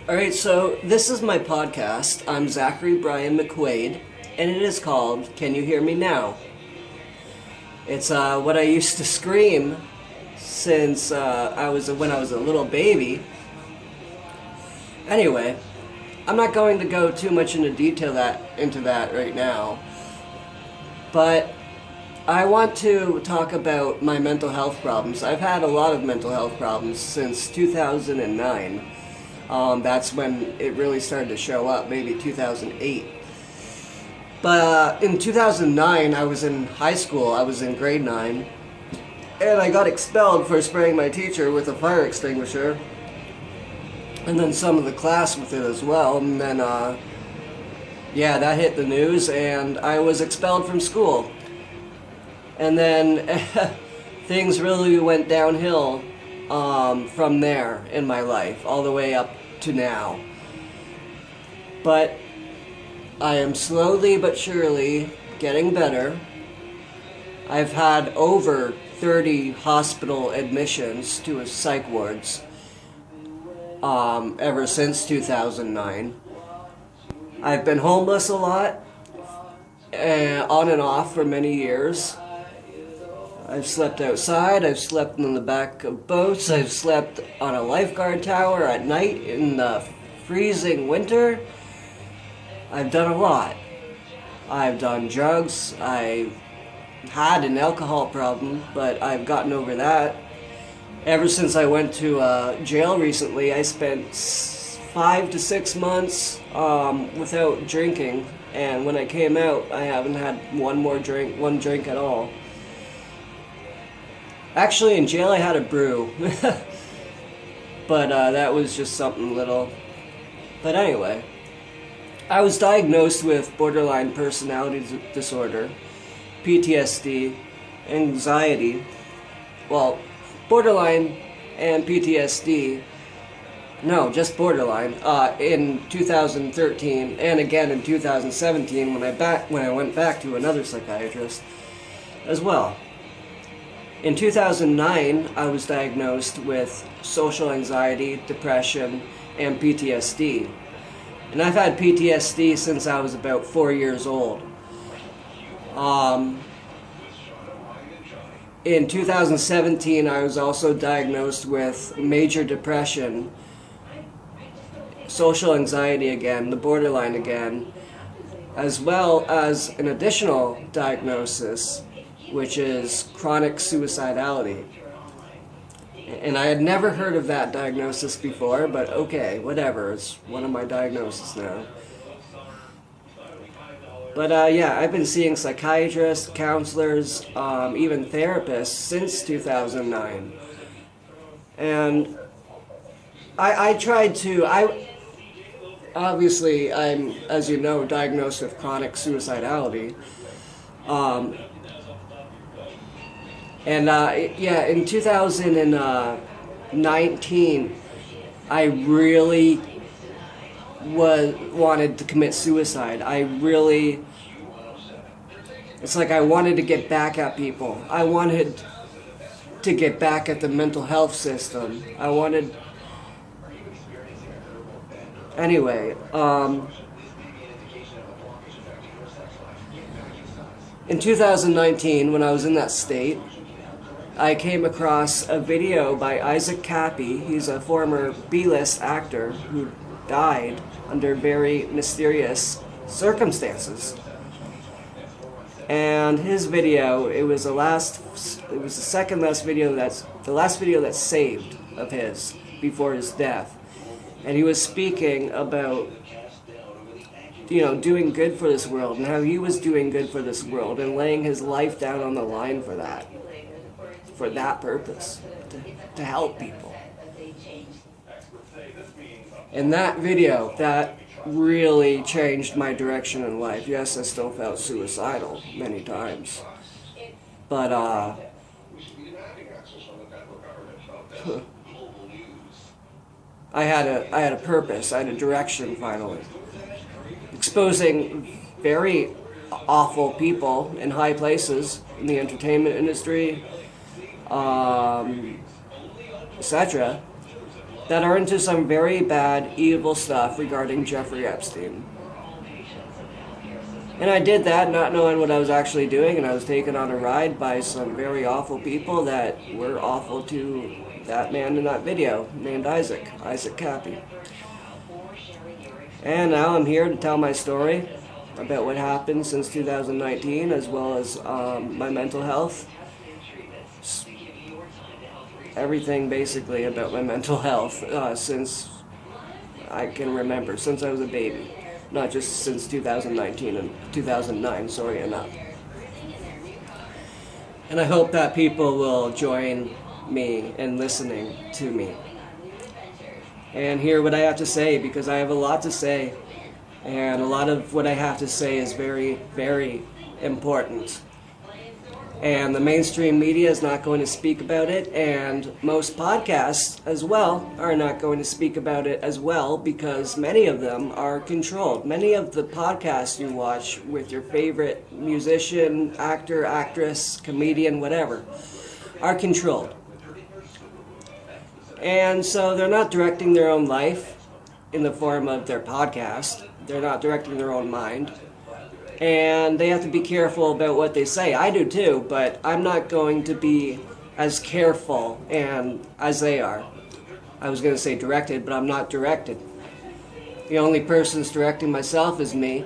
Alright, so this is my podcast. I'm Zachary Brian McQuaid, and it is called Can You Hear Me Now? It's what I used to scream since when I was a little baby. Anyway, I'm not going to go too much into detail into that right now, but I want to talk about my mental health problems. I've had a lot of mental health problems since 2009. That's when it really started to show up, maybe 2008. But in 2009, I was in high school. I was in grade 9. And I got expelled for spraying my teacher with a fire extinguisher. And then some of the class with it as well. And then, that hit the news, and I was expelled from school. And then things really went downhill from there in my life, all the way up to now. But I am slowly but surely getting better. I've had over 30 hospital admissions to psych wards ever since 2009. I've been homeless a lot, on and off for many years. I've slept outside, I've slept in the back of boats, I've slept on a lifeguard tower at night in the freezing winter. I've done a lot. I've done drugs, I had an alcohol problem, but I've gotten over that. Ever since I went to jail recently, I spent 5 to 6 months without drinking, and when I came out, I haven't had one drink at all. Actually, in jail I had a brew, but that was just something little. But anyway, I was diagnosed with borderline personality disorder, PTSD, anxiety, borderline and PTSD, no, just borderline, in 2013, and again in 2017 when I went back to another psychiatrist as well. In 2009, I was diagnosed with social anxiety, depression, and PTSD. And I've had PTSD since I was about 4 years old. In 2017, I was also diagnosed with major depression, social anxiety again, the borderline again, as well as an additional diagnosis, which is chronic suicidality. And I had never heard of that diagnosis before, but okay, whatever, it's one of my diagnoses now. But I've been seeing psychiatrists, counselors, even therapists since 2009. And obviously I'm, as you know, diagnosed with chronic suicidality. In 2019, I really wanted to commit suicide. It's like I wanted to get back at people. I wanted to get back at the mental health system. Anyway, in 2019, when I was in that state, I came across a video by Isaac Cappy. He's a former B-list actor who died under very mysterious circumstances. And his video, it was the last video that's saved of his before his death. And he was speaking about, doing good for this world and how he was doing good for this world and laying his life down on the line for that purpose, to help people. And that video, that really changed my direction in life. Yes, I still felt suicidal many times, but I had a purpose. I had a direction finally. Exposing very awful people in high places in the entertainment industry, etc. that are into some very bad, evil stuff regarding Jeffrey Epstein. And I did that not knowing what I was actually doing, and I was taken on a ride by some very awful people that were awful to that man in that video named Isaac Cappy. And now I'm here to tell my story about what happened since 2019, as well as my mental health. Everything basically about my mental health since I can remember, since I was a baby. Not just since 2019 and 2009, sorry enough. And I hope that people will join me in listening to me and hear what I have to say, because I have a lot to say, and a lot of what I have to say is very, very important. And the mainstream media is not going to speak about it, and most podcasts as well are not going to speak about it as well, because many of them are controlled. Many of the podcasts you watch with your favorite musician, actor, actress, comedian, whatever, are controlled. And so they're not directing their own life in the form of their podcast. They're not directing their own mind. And they have to be careful about what they say. I do too, but I'm not going to be as careful and as they are. I was going to say directed, but I'm not directed. The only person that's directing myself is me,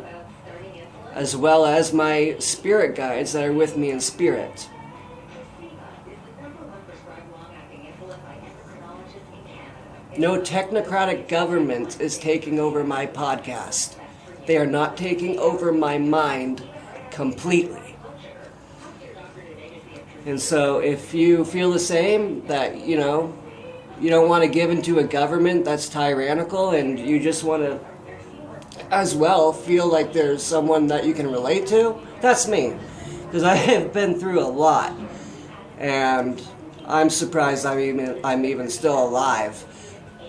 as well as my spirit guides that are with me in spirit. No technocratic government is taking over my podcast. They are not taking over my mind completely. And so if you feel the same, that, you don't want to give into a government that's tyrannical, and you just want to as well feel like there's someone that you can relate to, that's me. Because I have been through a lot. And I'm surprised I'm even still alive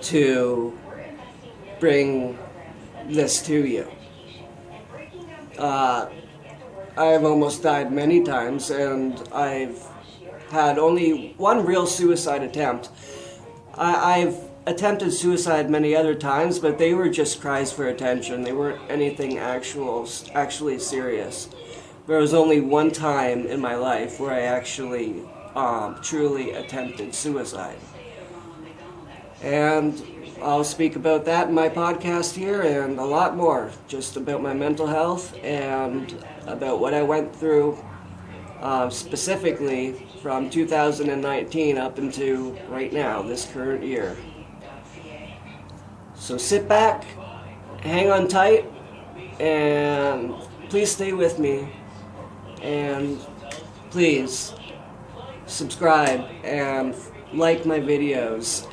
to bring this to you. I've almost died many times, and I've had only one real suicide attempt. I've attempted suicide many other times, but they were just cries for attention. They weren't anything actually serious. There was only one time in my life where I actually truly attempted suicide. And I'll speak about that in my podcast here, and a lot more, just about my mental health and about what I went through specifically from 2019 up into right now, this current year. So sit back, hang on tight, and please stay with me, and please subscribe and like my videos,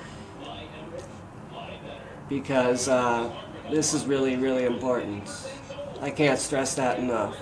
because this is really, really important. I can't stress that enough.